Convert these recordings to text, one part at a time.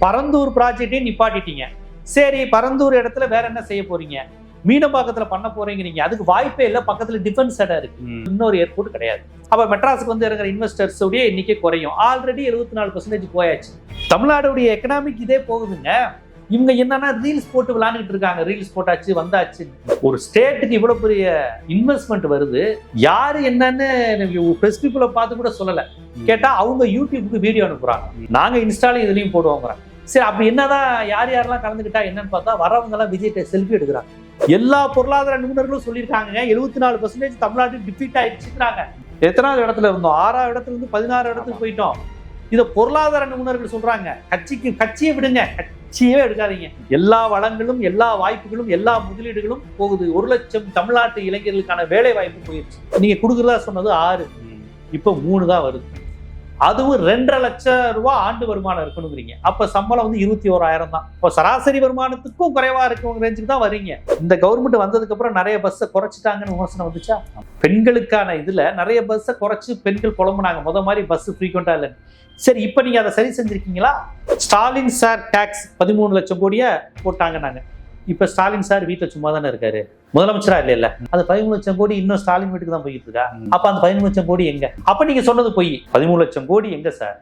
பரந்தூர் ப்ராஜெக்டையும் நிப்பாட்டிட்டீங்க. சரி, பரந்தூர் இடத்துல வேற என்ன செய்ய போறீங்க? மீனம்பாக்கத்துல பண்ண போறீங்க. அதுக்கு வாய்ப்பே இல்லை, பக்கத்துல டிஃபென்ஸ் இடம் இருக்கு, இன்னொரு ஏர்போர்ட் கிடையாது. அப்ப மெட்ராஸுக்கு வந்து இறங்குற இன்வெஸ்டர்ஸ் உடைய எண்ணிக்கை குறையும். ஆல்ரெடி 74% போயாச்சு. தமிழ்நாடுடைய எக்கனாமிக் இதே போகுதுங்க. இவங்க என்னன்னா ரீல்ஸ் போட்டு விளையாண்டுட்டு இருக்காங்க. ரீல்ஸ் போட்டாச்சு வந்தாச்சு. ஒரு ஸ்டேட்டுக்கு இவ்வளவு பெரிய இன்வெஸ்ட்மெண்ட் வருது, யாரு என்னன்னு பிரஸ் பீப்புளை பார்த்து கூட சொல்லல. கேட்டா அவங்க யூடியூபுக்கு வீடியோ அனுப்புறாங்க, நாங்க இன்ஸ்டால இதுலயும் போடுவோங்கிறாங்க. சரி, அப்படி என்னதான் யார் யாரெல்லாம் கலந்துக்கிட்டா என்னன்னு பார்த்தா வரவங்க எல்லாம் விஜய்கிட்ட செல்ஃபி எடுக்கிறாங்க. எல்லா பொருளாதார நிபுணர்களும் சொல்லியிருக்காங்க 74% தமிழ்நாட்டுக்கு டிஃபீட் ஆயிடுச்சுக்கிறாங்க. எத்தனாவது இடத்துல இருந்தோம்? 6ஆவது இடத்துல இருந்து 16 இடத்துக்கு போயிட்டோம். இதை பொருளாதார நிபுணர்கள் சொல்றாங்க. கட்சியை விடுங்க, கட்சியே எடுக்காதீங்க. எல்லா வளங்களும், எல்லா வாய்ப்புகளும், எல்லா முதலீடுகளும் போகுது. 1 லட்சம் தமிழ்நாட்டு இளைஞர்களுக்கான வேலை வாய்ப்பு போயிடுச்சு. நீங்க கொடுக்குறதா சொன்னது 6, இப்ப 3 தான் வருது. அதுவும் 2.5 லட்சம் ரூபாய் ஆண்டு வருமானம் இருக்கணுங்கிறீங்க. அப்ப சம்பளம் வந்து 21,000 தான். இப்போ சராசரி வருமானத்துக்கும் குறைவா இருக்கவங்க ரேஞ்சுக்கு தான் வரீங்க. இந்த கவர்மெண்ட் வந்ததுக்கு அப்புறம் நிறைய பஸ்ஸை குறைச்சிட்டாங்கன்னு விமர்சனம் வந்துச்சா? பெண்களுக்கான இதுல நிறைய பஸ்ஸை குறைச்சு பெண்கள் புலம்புனாங்க, முத மாதிரி பஸ் ஃப்ரீக்வெண்டா இல்லைன்னு. சரி, இப்ப நீங்க அதை சரி செஞ்சிருக்கீங்களா? ஸ்டாலின் சார் டாக்ஸ் 13 லட்சம் கோடியை போட்டாங்க. நாங்க இப்ப ஸ்டாலின் சார் வீட்டுல சும்மா தானே இருக்காரு, முதலமைச்சரா இல்ல. அந்த 13 லட்சம் கோடி இன்னும் ஸ்டாலின் வீட்டுக்கு தான் போயிட்டு இருக்கா? அப்ப அந்த 13 லட்சம் கோடி எங்க? அப்ப நீங்க சொன்னது போய் 13 லட்சம் கோடி எங்க சார்?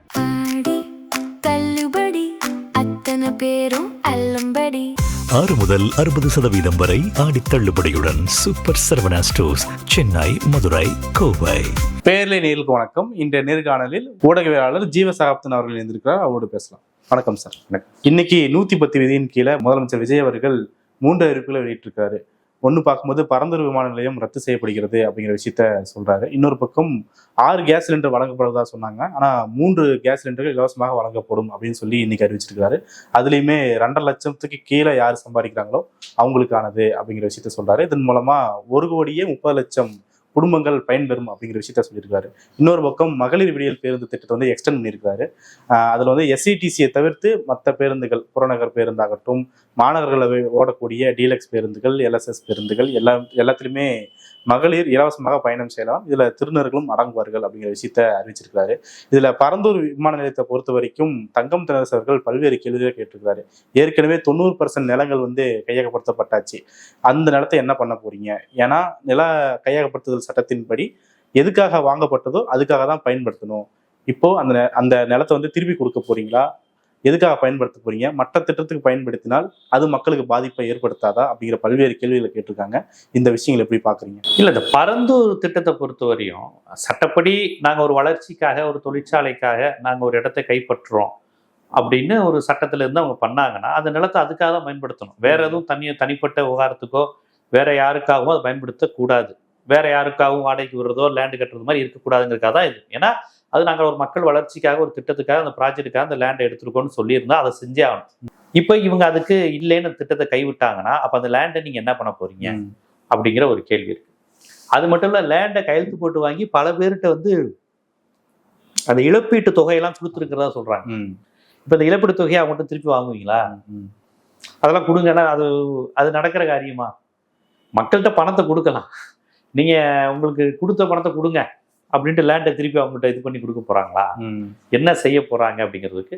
பேரும் 6 முதல் 60% வரை ஆடி தள்ளுபடியுடன் சூப்பர் சரவணா ஸ்டோர்ஸ், சென்னை, மதுரை, கோவை. பேர்லை நேருக்கு வணக்கம். இன்றைய நேர்காணலில் ஊடகவியலாளர் ஜீவசகாப்தன் அவர்கள் இருந்திருக்கிறார். அவரோடு பேசலாம். வணக்கம் சார். இன்னைக்கு 110 விதியின் கீழே முதலமைச்சர் விஜய் அவர்கள் 3 அறிவிப்புகளை வெளியிட்டிருக்காரு. ஒன்று பார்க்கும்போது பரந்தூர் விமான நிலையம் ரத்து செய்யப்படுகிறது அப்படிங்கிற விஷயத்த சொல்றாரு. இன்னொரு பக்கம் 6 கேஸ் சிலிண்டர் வழங்கப்படுவதா சொன்னாங்க, ஆனா 3 கேஸ் சிலிண்டர்கள் இலவசமாக வழங்கப்படும் அப்படின்னு சொல்லி இன்னைக்கு அறிவிச்சிருக்காரு. அதுலயுமே 2.5 லட்சத்துக்கு கீழே யார் சம்பாதிக்கிறாங்களோ அவங்களுக்கானது அப்படிங்கிற விஷயத்த சொல்றாரு. இதன் மூலமா 1,30,00,000 குடும்பங்கள் பயன்பெறும் அப்படிங்கிற விஷயத்த சொல்லியிருக்காரு. இன்னொரு பக்கம் மகளிர் விடியல் பேருந்து திட்டத்தை வந்து எக்ஸ்டெண்ட் பண்ணியிருக்காரு. அதுல வந்து எஸ்சிடிசியை தவிர்த்து மற்ற பேருந்துகள், புறநகர் பேருந்தாகட்டும், மாநகர்களை ஓடக்கூடிய டீலக்ஸ் பேருந்துகள், எல்எஸ்எஸ் பேருந்துகள் எல்லாத்துலேயுமே மகளிர் இலவசமாக பயணம் செய்யலாம். இதுல திருநர்களும் அடங்குவார்கள் அப்படிங்கிற விஷயத்த அறிவிச்சிருக்காரு. இதுல பரந்தூர் விமான நிலையத்தை பொறுத்த வரைக்கும் தங்கம் தென்னரசு அவர்கள் பல்வேறு கேள்விகளை கேட்டிருக்காரு. ஏற்கனவே 90% நிலங்கள் வந்து கையகப்படுத்தப்பட்டாச்சு. அந்த நிலத்தை என்ன பண்ண போறீங்க? ஏன்னா நில கையகப்படுத்துதல் சட்டத்தின்படி எதுக்காக வாங்கப்பட்டதோ அதுக்காக தான் பயன்படுத்தணும். இப்போ அந்த நிலத்தை வந்து திருப்பி கொடுக்க போறீங்களா? எதுக்காக பயன்படுத்த போறீங்க? மற்ற திட்டத்துக்கு பயன்படுத்தினால் அது மக்களுக்கு பாதிப்பை ஏற்படுத்தாதா? அப்படிங்கிற பல்வேறு கேள்விகளை கேட்டிருக்காங்க. இந்த விஷயங்களை எப்படி பாக்குறீங்க? இல்ல, இந்த பரந்தூர் திட்டத்தை பொறுத்த வரையும் சட்டப்படி நாங்க ஒரு வளர்ச்சிக்காக, ஒரு தொழிற்சாலைக்காக நாங்க ஒரு இடத்தை கைப்பற்றுறோம் அப்படின்னு ஒரு சட்டத்துல இருந்து அவங்க பண்ணாங்கன்னா அந்த நிலத்தை அதுக்காக தான் பயன்படுத்தணும். வேற எதுவும் தனிப்பட்ட விவகாரத்துக்கோ வேற யாருக்காகவும் அதை பயன்படுத்தக்கூடாது. வேற யாருக்காகவும் வாடகைக்கு விடுறதோ லேண்டு கட்டுறது மாதிரி இருக்கக்கூடாதுங்கிறதுக்காக தான் இது. ஏன்னா அது நாங்கள் ஒரு மக்கள் வளர்ச்சிக்காக, ஒரு திட்டத்துக்காக, அந்த ப்ராஜெக்டுக்காக அந்த லேண்டை எடுத்துருக்கோம்னு சொல்லியிருந்தா அதை செஞ்சே ஆகணும். இப்போ இவங்க அதுக்கு இல்லைன்னு திட்டத்தை கைவிட்டாங்கன்னா அப்போ அந்த லேண்டை நீங்கள் என்ன பண்ண போறீங்க அப்படிங்கிற ஒரு கேள்வி இருக்கு. அது மட்டும் இல்லை, லேண்டை கையெழுத்து போட்டு வாங்கி பல பேர்கிட்ட வந்து அந்த இழப்பீட்டு தொகையெல்லாம் கொடுத்துருக்கிறதா சொல்றாங்க. இப்போ இந்த இழப்பீட்டு தொகையை அவங்கள்ட்ட திருப்பி வாங்குவீங்களா? அதெல்லாம் கொடுங்கன்னா அது நடக்கிற காரியமா? மக்கள்கிட்ட பணத்தை கொடுக்கலாம், நீங்க உங்களுக்கு கொடுத்த பணத்தை கொடுங்க அப்படின்ட்டு லேண்டை திருப்பி அவங்கள்ட்ட இது பண்ணி கொடுக்க போறாங்களா? என்ன செய்ய போறாங்க அப்படிங்கிறதுக்கு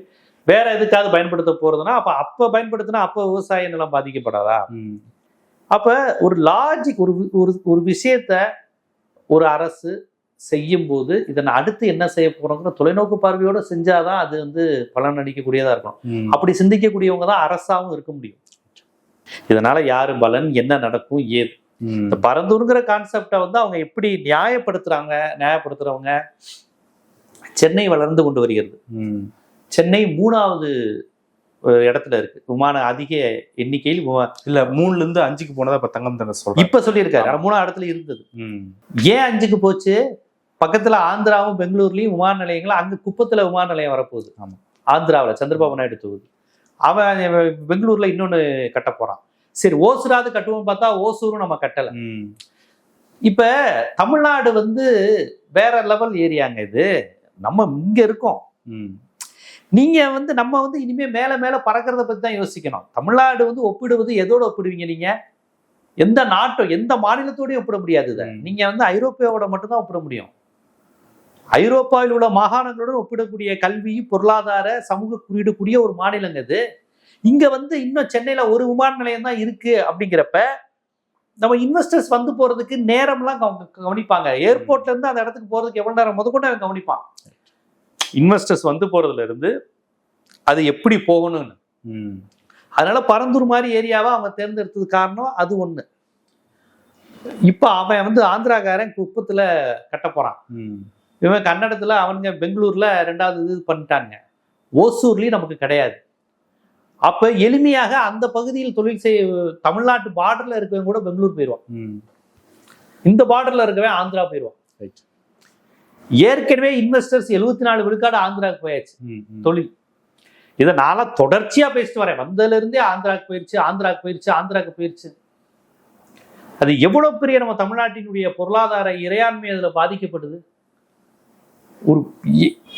வேற எதுக்காவது பயன்படுத்த போறதுன்னா அப்ப பயன்படுத்தினா அப்ப விவசாய நிலம் பாதிக்கப்படாதா? அப்ப ஒரு லாஜிக், ஒரு விஷயத்த ஒரு அரசு செய்யும் போது இதனை அடுத்து என்ன செய்ய போறோங்கிற தொலைநோக்கு பார்வையோட செஞ்சாதான் அது வந்து பலன் அளிக்கக்கூடியதா இருக்கணும். அப்படி சிந்திக்கக்கூடியவங்க தான் அரசாவும் இருக்க முடியும். இதனால யாரு பலன், என்ன நடக்கும், ஏது இந்த பரந்தூருங்கிற கான்செப்டை வந்து அவங்க எப்படி நியாயப்படுத்துறவங்க சென்னை வளர்ந்து கொண்டு வருகிறது. சென்னை 3வது இடத்துல இருக்கு விமான அதிக எண்ணிக்கையில். இல்ல 3ல இருந்து 5க்கு போனதா இப்ப தங்கம் தென்னரசு சொல்றாரு. இப்ப சொல்லியிருக்காரு. 3வது இடத்துல இருந்தது. ஏன் 5க்கு போச்சு? பக்கத்துல ஆந்திராவும் பெங்களூர்லயும் விமான நிலையங்கள், அங்க குப்பத்துல விமான நிலையம் வரப்போகுது. ஆந்திராவில் சந்திரபாபு நாயுடு தொகுதி. அவன் பெங்களூர்ல இன்னொன்னு கட்ட போறான். சரி, ஓசூராது கட்டுவோம் பார்த்தா ஓசூரும் நம்ம கட்டல. இப்ப தமிழ்நாடு வந்து வேற லெவல் ஏரியாங்க. இது நம்ம இங்க இருக்கோம். நீங்க வந்து நம்ம வந்து இனிமே மேல மேல பறக்கிறத பத்தி தான் யோசிக்கணும். தமிழ்நாடு வந்து ஒப்பிடுவது எதோட ஒப்பிடுவீங்க? நீங்க எந்த மாநிலத்தோடய ஒப்பிட முடியாது. இதை நீங்க வந்து ஐரோப்பியாவோட மட்டும்தான் ஒப்பிட முடியும். ஐரோப்பாவில் உள்ள மாகாணங்களுடன் ஒப்பிடக்கூடிய கல்வி, பொருளாதார, சமூக குறியீடு கூடிய ஒரு மாநிலங்க இது. இங்க வந்து இன்னும் சென்னையில ஒரு விமான நிலையம் தான் இருக்கு அப்படிங்கிறப்ப நம்ம இன்வெஸ்டர்ஸ் வந்து போறதுக்கு நேரம்லாம் கவனிப்பாங்க. ஏர்போர்ட்ல இருந்து அந்த இடத்துக்கு போறதுக்கு எவ்வளவு நேரம் முதற்கொண்டு அவன் கவனிப்பான். இன்வெஸ்டர்ஸ் வந்து போறதுல இருந்து அது எப்படி போகணும்னு. அதனால பரந்தூர் மாதிரி ஏரியாவை அவங்க தேர்ந்தெடுத்தது காரணம் அது ஒண்ணு. இப்ப அவன் வந்து ஆந்திராக்காரன் குப்பத்துல கட்ட போறான். இவன் கன்னடத்துல அவனுங்க பெங்களூர்ல 2வது இது பண்ணிட்டாங்க. ஓசூர்லயும் நமக்கு கிடையாது. அப்ப எளிமையாக அந்த பகுதியில் தொழில் செய்ய தமிழ்நாட்டு பார்டர்ல இருக்கவங்க கூட பெங்களூர் போயிடுவான். இந்த பார்டர்ல இருக்கவே ஆந்திரா போயிடுவான். ஏற்கனவே இன்வெஸ்டர்ஸ் 74 விழுக்காடு ஆந்திராவுக்கு போயாச்சு தொழில். இதை நாளா தொடர்ச்சியா பேசிட்டு வரேன். வந்ததுல இருந்தே ஆந்திராவுக்கு போயிருச்சு. அது எவ்வளவு பெரிய நம்ம தமிழ்நாட்டினுடைய பொருளாதார இறையாண்மை அதுல பாதிக்கப்படுது. ஒரு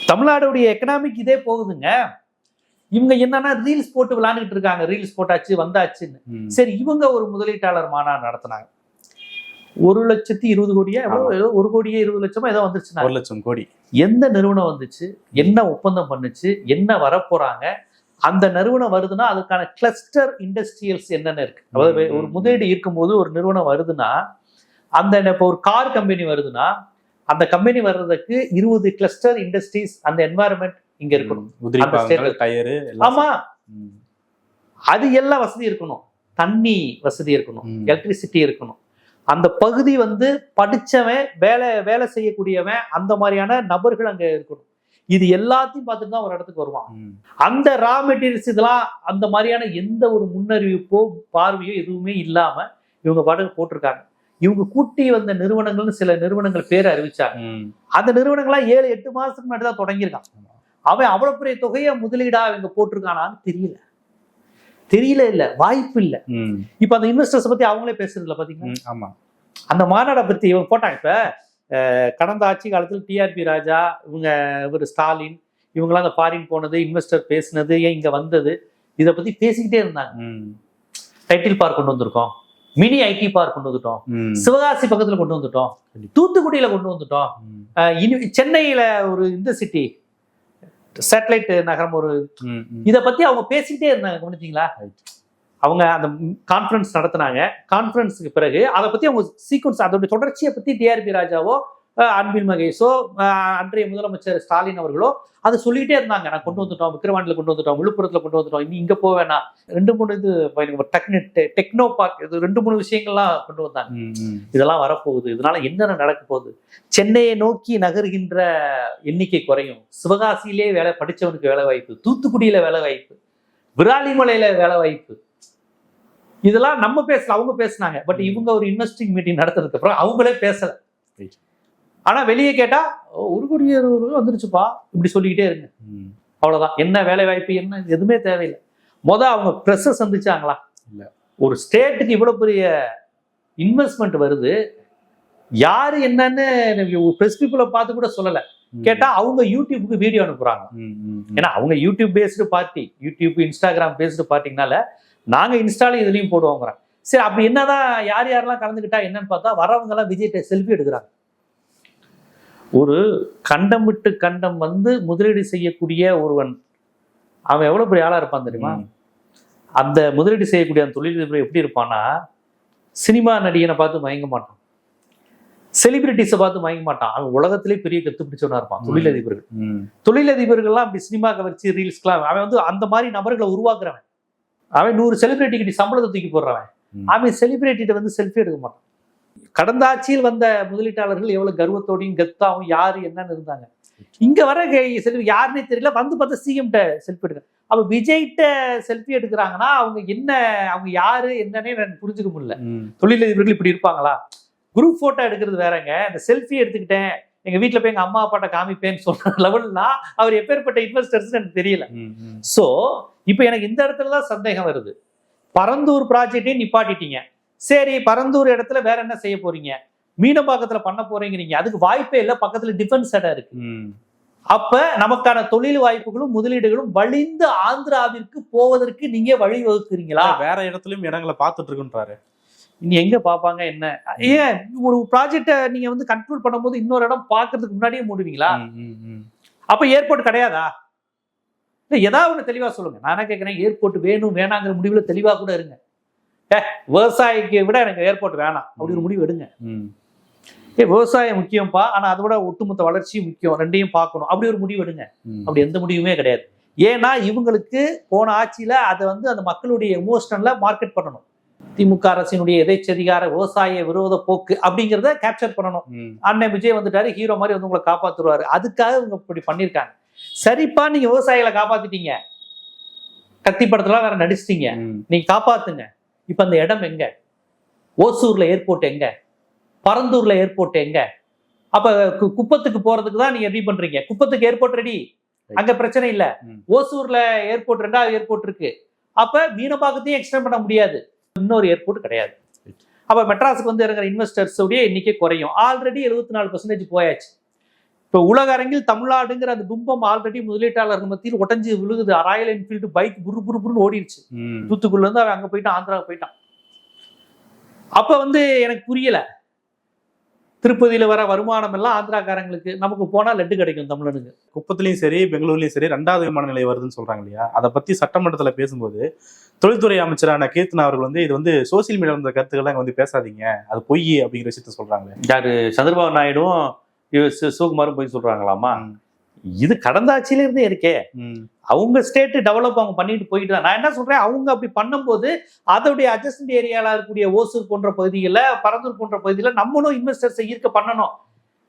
தமிழ்நாடுடைய எக்கனாமிக் இதே போகுதுங்க. இவங்க என்னன்னா ரீல்ஸ் போட்டு விளையாண்டுட்டு இருக்காங்க. ரீல்ஸ் போட்டாச்சு வந்தாச்சுன்னு. சரி, இவங்க ஒரு முதலீட்டாளர் மாநாடு நடத்தினாங்க. 1,20,00,000 கோடியா 1,20,00,000 ஏதோ வந்துருச்சு. 1,00,000 கோடி. எந்த நிறுவனம் வந்துச்சு, என்ன ஒப்பந்தம் பண்ணுச்சு, என்ன வரப்போறாங்க, அந்த நிறுவனம் வருதுன்னா அதுக்கான கிளஸ்டர் இண்டஸ்ட்ரியல்ஸ் என்னென்ன இருக்கு. அதாவது ஒரு முதலீடு இருக்கும்போது ஒரு நிறுவனம் வருதுன்னா, அந்த இப்போ ஒரு கார் கம்பெனி வருதுன்னா அந்த கம்பெனி வர்றதுக்கு 20 கிளஸ்டர் இண்டஸ்ட்ரீஸ் அந்த என்வாயர்மெண்ட் இங்க இருக்கணும். ஆமா, அது எல்லாம் வசதி இருக்கணும். தண்ணி வசதி இருக்கணும், எலக்ட்ரிசிட்டி இருக்கணும். அந்த பகுதி வந்து படிச்சவன், வேலை செய்யக்கூடியவன், அந்த மாதிரியான நபர்கள் அங்க இருக்கணும். இது எல்லாத்தையும் பார்த்துட்டு தான் ஒரு இடத்துக்கு வருவான். அந்த ரா மெட்டீரியல்ஸ் இதெல்லாம் அந்த மாதிரியான எந்த ஒரு முன்னறிவிப்போ பார்வையோ எதுவுமே இல்லாம இவங்க பாட்டுக்கு போட்டிருக்காங்க. இவங்க கூட்டி வந்த நிறுவனங்கள்னு சில நிறுவனங்கள் பேரை அறிவிச்சாங்க. அந்த நிறுவனங்கள்லாம் 7-8 மாசத்துக்கு முன்னாடி தான் தொடங்கியிருக்கான். அவன் அவ்வளவு பெரிய தொகையை முதலீடா இவங்க போட்டிருக்கானான்னு தெரியல, இல்ல வாய்ப்பு இல்ல. இப்ப அந்த இன்வெஸ்டர்ஸ் பத்தி அவங்களே பேசுறதுல பாத்தீங்கன்னா, ஆமா, அந்த மாநாடை பத்தி இவங்க போட்டாங்க. இப்ப கடந்த ஆட்சி காலத்தில் டிஆர்பி ராஜா, இவர் ஸ்டாலின், இவங்கெல்லாம் அந்த ஃபாரின் போனது, இன்வெஸ்டர் பேசினது, ஏன் இங்க வந்தது, இதை பத்தி பேசிக்கிட்டே இருந்தாங்க. டைட்டில் பார்க் கொண்டு வந்திருக்கோம், மினி ஐடி பார்க் கொண்டு வந்துட்டோம், சிவகாசி பக்கத்துல கொண்டு வந்துட்டோம், தூத்துக்குடியில கொண்டு வந்துட்டோம், சென்னையில ஒரு இந்த சிட்டி சேட்டலைட் நகரம் ஒரு, இதை பத்தி அவங்க பேசிக்கிட்டே இருந்தாங்க. கவனிச்சீங்களா? அவங்க அந்த கான்ஃபரன்ஸ் நடத்தினாங்க. கான்ஃபரன்ஸுக்கு பிறகு அதை பத்தி அவங்க சீக்வன்ஸ், அதோட தொடர்ச்சியை பத்தி டிஆர்பி ராஜாவோ அன்பில் மகேஷோ அன்றைய முதலமைச்சர் ஸ்டாலின் அவர்களோ அதை சொல்லிட்டே இருந்தாங்க. நான் கொண்டு வந்துட்டோம், விக்கிரவாண்டில கொண்டு வந்துட்டோம், விழுப்புரத்துல கொண்டு வந்துட்டோம், இனி இங்க போவேனா 2-3 இது டெக்னோ பார்க், இது 2-3 விஷயங்கள்லாம் கொண்டு வந்தாங்க. இதெல்லாம் வரப்போகுது, இதனால என்னென்ன நடக்க போகுது, சென்னையை நோக்கி நகர்கின்ற எண்ணிக்கை குறையும், சிவகாசியிலே வேலை படிச்சவனுக்கு வேலை வாய்ப்பு, தூத்துக்குடியில வேலை வாய்ப்பு, விராலிமலையில வேலை வாய்ப்பு, இதெல்லாம் நம்ம பேசல, அவங்க பேசினாங்க. பட் இவங்க ஒரு இன்வெஸ்டிங் மீட்டிங் நடத்துறதுக்கு அப்புறம் அவங்களே பேசல. ஆனா வெளியே கேட்டா 1 கோடி வந்துருச்சுப்பா, இப்படி சொல்லிக்கிட்டே இருங்க, அவ்வளவுதான். என்ன வேலை வாய்ப்பு, என்ன எதுவுமே தேவையில்லை. அவங்க பிரஸ் சந்திச்சாங்களா? இல்ல. ஒரு ஸ்டேட்டுக்கு இவ்வளவு பெரிய இன்வெஸ்ட்மெண்ட் வருது, யாரு என்னன்னு பிரஸ் பீப்புளை பார்த்து கூட சொல்லல. கேட்டா அவங்க யூடியூபுக்கு வீடியோ அனுப்புறாங்க. ஏன்னா அவங்க YouTube based party, YouTube Instagram based பார்ட்டிங்கனால நாங்க இன்ஸ்டாலையும் இதுலயும் போடுவோங்கிறோம். சரி, அப்படி என்னதான் யாரெல்லாம் கலந்துக்கிட்டா என்னன்னு பார்த்தா வரவங்க எல்லாம் விஜய்கிட்ட செல்ஃபி எடுக்கிறாங்க. ஒரு கண்டம் விட்டு கண்டம் வந்து முதலீடு செய்யக்கூடிய ஒருவன், அவன் எவ்வளவு பெரிய ஆளா இருப்பான் தெரியுமா? அந்த முதலீடு செய்யக்கூடிய அந்த தொழிலதிபர் எப்படி இருப்பான்னா, சினிமா நடிகனை பார்த்து மயங்க மாட்டான், செலிபிரிட்டிஸை பார்த்து மயங்க மாட்டான். அவன் உலகத்திலே பெரிய கத்து பிடிச்சவனா இருப்பான். தொழிலதிபர்கள்லாம் அப்படி சினிமாவை வச்சு ரீல்ஸ்லாம், அவன் வந்து அந்த மாதிரி நபர்களை உருவாக்குறவன். அவன் 100 செலிபிரிட்டிகிட்ட சம்பளத்தை தூக்கி போடுறவன். அவன் செலிபிரிட்டிகிட்ட வந்து செல்ஃபி எடுக்க மாட்டான். கடந்த ஆட்சியில் வந்த முதலீட்டாளர்கள் எவ்வளவு கர்வத்தோடையும் கெத்தாவும் யாரு என்னன்னு இருந்தாங்க. இங்க வர யாருன்னே தெரியல, வந்து பார்த்தா சிஎம்கிட்ட செல்ஃபி எடுக்க. அப்ப விஜய்கிட்ட செல்ஃபி எடுக்கிறாங்கன்னா அவங்க யாரு என்னன்னே எனக்கு புரிஞ்சுக்க முடியல. தொழிலதிபர்கள் இப்படி இருப்பாங்களா? குரூப் போட்டோ எடுக்கிறது வேறங்க, இந்த செல்ஃபி எடுத்துக்கிட்டேன் எங்க வீட்டுல போய் எங்க அம்மா அப்பாட்ட காமிப்பேன்னு சொல்ற லெவல்னா அவர் எப்பேற்பட்ட இன்வெஸ்டர்ஸ் எனக்கு தெரியல. சோ இப்ப எனக்கு இந்த இடத்துலதான் சந்தேகம் வருது. பரந்தூர் ப்ராஜெக்டையும் நிப்பாட்டிட்டீங்க, சரி பரந்தூர் இடத்துல வேற என்ன செய்ய போறீங்க, மீனம்பாக்கத்துல பண்ண போறீங்க, அதுக்கு வாய்ப்பே இல்லை, பக்கத்துல டிஃபென்ஸ் இடம் இருக்கு. அப்ப நமக்கான தொழில் வாய்ப்புகளும் முதலீடுகளும் வழிந்து ஆந்திராவிற்கு போவதற்கு நீங்க வழி வகுக்கிறீங்களா? வேற இடத்துலயும் இடங்களை பார்த்துட்டு இருக்குன்றாரு. இனி எங்க பார்ப்பாங்க என்ன? ஏன் ஒரு ப்ராஜெக்டை நீங்க வந்து கன்க்ளூட் பண்ணும்போது இன்னொரு இடம் பார்க்கறதுக்கு முன்னாடியே மூடுவீங்களா? அப்ப ஏர்போர்ட் கிடையாதா? இல்ல ஏதாவது ஒண்ணு தெளிவா சொல்லுங்க. நான் என்ன கேட்கிறேன், ஏர்போர்ட் வேணும் வேணாங்கிற முடிவுல தெளிவா கூட இருங்க. விவசாயிக்கு விட எனக்கு ஏர்போர்ட் வேணாம் அப்படி ஒரு முடிவு எடுங்க. விவசாயம் முக்கியம்ப்பா, ஆனா அதை விட ஒட்டுமொத்த வளர்ச்சி முக்கியம், ரெண்டையும் பார்க்கணும் அப்படி ஒரு முடிவு எடுங்க. அப்படி எந்த முடிவுமே கிடையாது. ஏன்னா இவங்களுக்கு போன ஆட்சியில அதை வந்து அந்த மக்களுடைய எமோஷனல்ல மார்க்கெட் பண்ணணும். திமுக அரசினுடைய எதேச்சதிகார விவசாய விரோத போக்கு அப்படிங்கிறத கேப்சர் பண்ணணும். அண்ணன் விஜய் வந்துட்டாரு, ஹீரோ மாதிரி வந்து உங்களை காப்பாத்துருவாரு. அதுக்காக இவங்க இப்படி பண்ணிருக்காங்க. சரிப்பா, நீங்க விவசாயிகளை காப்பாத்திட்டீங்க, கத்தி படத்துல வேற நடிச்சிட்டீங்க, நீங்க காப்பாத்துங்க. இப்ப அந்த இடம் எங்க? ஓசூர்ல ஏர்போர்ட் எங்க? பரந்தூர்ல ஏர்போர்ட் எங்க? அப்ப குப்பத்துக்கு போறதுக்கு தான் நீங்க ரெடி பண்றீங்க. குப்பத்துக்கு ஏர்போர்ட் ரெடி, அங்க பிரச்சனை இல்ல. ஓசூர்ல ஏர்போர்ட், 2வது ஏர்போர்ட் இருக்கு. அப்ப மீனம்பாக்கத்தையும் எக்ஸ்டெண்ட் பண்ண முடியாது, இன்னொரு ஏர்போர்ட் கிடையாது. அப்ப மெட்ராஸுக்கு வந்து இறங்குற இன்வெஸ்டர்ஸ் உடைய எண்ணிக்கை குறையும். ஆல்ரெடி 74% போயாச்சு. இப்ப உலக அரங்கில் தமிழ்நாடுங்கிற அந்த பிம்பம் ஆல்ரெடி முதலீட்டாளர்கள் மத்தியில் உடஞ்சு விழுகுது. ராயல் என்ஃபீல்டு பைக் புருன்னு ஓடிடுச்சு. தூத்துக்குள்ள இருந்து அவன் அங்க போயிட்டான், ஆந்திரா போயிட்டான். அப்ப வந்து எனக்கு புரியல, திருப்பதியில வர வருமானம் எல்லாம் ஆந்திராக்காரங்களுக்கு, நமக்கு போனா லட்டு கிடைக்கும் தமிழனுக்கு. குப்பத்திலையும் சரி பெங்களூர்லயும் சரி 2வது விமான நிலையம் வருதுன்னு சொல்றாங்க இல்லையா? அதை பத்தி சட்டமன்றத்துல பேசும்போது தொழில்துறை அமைச்சரான கீர்த்தனா அவர்கள் வந்து இது வந்து சோசியல் மீடியால இருந்த கருத்துக்கள் வந்து பேசாதீங்க, அது பொய் அப்படிங்கிற விஷயத்த சொல்றாங்க. யாரு? சந்திரபாபு நாயுடும் சிவகுமாரும் போய் சொல்றாங்களாமா? இது கடந்த ஆட்சியில இருந்தே இருக்கே. அவங்க ஸ்டேட் டெவலப் அவங்க பண்ணிட்டு போயிட்டு தான். நான் என்ன சொல்றேன், அவங்க அப்படி பண்ணும்போது அதோடைய அட்ஜஸ்டன்ட் ஏரியால இருக்கக்கூடிய ஓசூர் போன்ற பகுதிகளில், பரந்தூர் போன்ற பகுதியில் நம்மளும் இன்வெஸ்டர்ஸை ஈர்க்க பண்ணணும்.